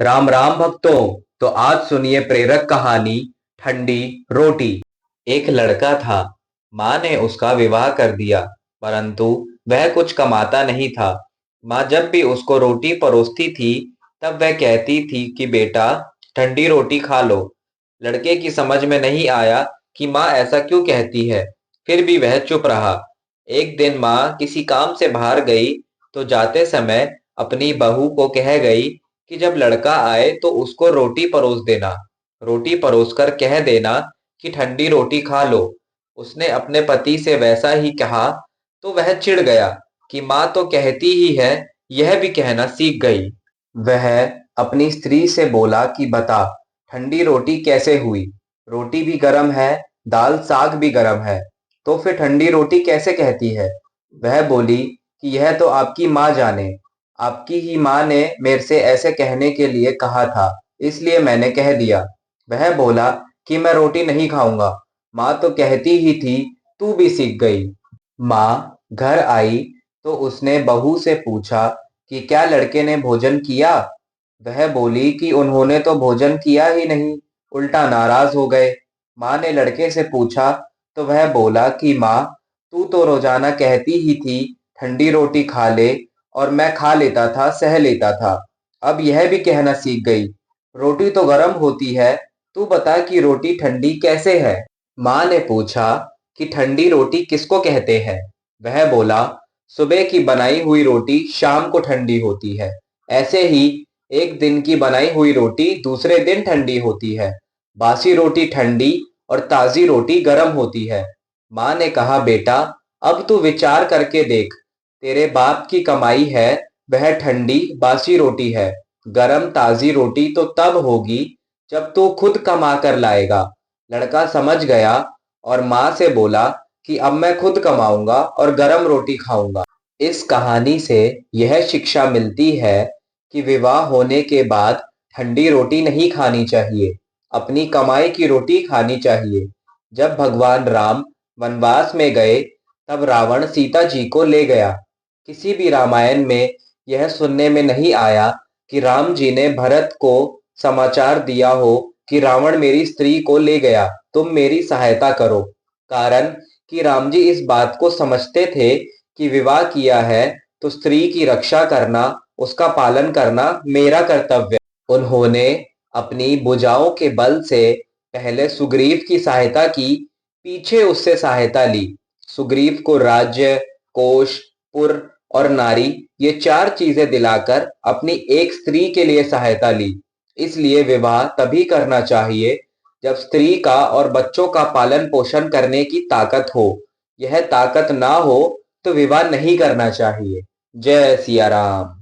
राम राम भक्तों। तो आज सुनिए प्रेरक कहानी ठंडी रोटी। एक लड़का था। माँ ने उसका विवाह कर दिया, परंतु वह कुछ कमाता नहीं था। माँ जब भी उसको रोटी परोसती थी, तब वह कहती थी कि बेटा, ठंडी रोटी खा लो। लड़के की समझ में नहीं आया कि माँ ऐसा क्यों कहती है, फिर भी वह चुप रहा। एक दिन माँ किसी काम से बाहर गई, तो जाते समय अपनी बहू को कह गई कि जब लड़का आए तो उसको रोटी परोस देना। रोटी परोस कर कह देना कि ठंडी रोटी खा लो। उसने अपने पति से वैसा ही कहा, तो वह चिढ़ गया कि माँ तो कहती ही है, यह भी कहना सीख गई। वह अपनी स्त्री से बोला कि बता, ठंडी रोटी कैसे हुई? रोटी भी गरम है, दाल साग भी गरम है, तो फिर ठंडी रोटी कैसे कहती है? वह बोली कि यह तो आपकी माँ जाने। आपकी ही माँ ने मेरे से ऐसे कहने के लिए कहा था, इसलिए मैंने कह दिया। वह बोला कि मैं रोटी नहीं खाऊंगा, माँ तो कहती ही थी, तू भी सीख गई। माँ घर आई तो उसने बहू से पूछा कि क्या लड़के ने भोजन किया? वह बोली कि उन्होंने तो भोजन किया ही नहीं, उल्टा नाराज हो गए। माँ ने लड़के से पूछा तो वह बोला कि माँ, तू तो रोजाना कहती ही थी ठंडी रोटी खा ले, और मैं खा लेता था, सह लेता था। अब यह भी कहना सीख गई, रोटी तो गर्म होती है, तू बता कि रोटी ठंडी कैसे है? माँ ने पूछा कि ठंडी रोटी किसको कहते हैं? वह बोला, सुबह की बनाई हुई रोटी शाम को ठंडी होती है। ऐसे ही एक दिन की बनाई हुई रोटी दूसरे दिन ठंडी होती है। बासी रोटी ठंडी और ताजी रोटी गर्म होती है। माँ ने कहा, बेटा, अब तू विचार करके देख, तेरे बाप की कमाई है, वह ठंडी बासी रोटी है। गरम ताजी रोटी तो तब होगी जब तू खुद कमा कर लाएगा। लड़का समझ गया और माँ से बोला कि अब मैं खुद कमाऊंगा और गरम रोटी खाऊंगा। इस कहानी से यह शिक्षा मिलती है कि विवाह होने के बाद ठंडी रोटी नहीं खानी चाहिए, अपनी कमाई की रोटी खानी चाहिए। जब भगवान राम वनवास में गए, तब रावण सीता जी को ले गया। किसी भी रामायण में यह सुनने में नहीं आया कि राम जी ने भरत को समाचार दिया हो कि रावण मेरी स्त्री को ले गया, तुम मेरी सहायता करो। कारण कि राम जी इस बात को समझते थे कि विवाह किया है तो स्त्री की रक्षा करना, उसका पालन करना मेरा कर्तव्य। उन्होंने अपनी भुजाओं के बल से पहले सुग्रीव की सहायता की, पीछे उससे सहायता ली। सुग्रीव को राज्य, कोष, पुर और नारी, ये चार चीजें दिलाकर अपनी एक स्त्री के लिए सहायता ली। इसलिए विवाह तभी करना चाहिए जब स्त्री का और बच्चों का पालन पोषण करने की ताकत हो। यह ताकत ना हो तो विवाह नहीं करना चाहिए। जय सिया राम।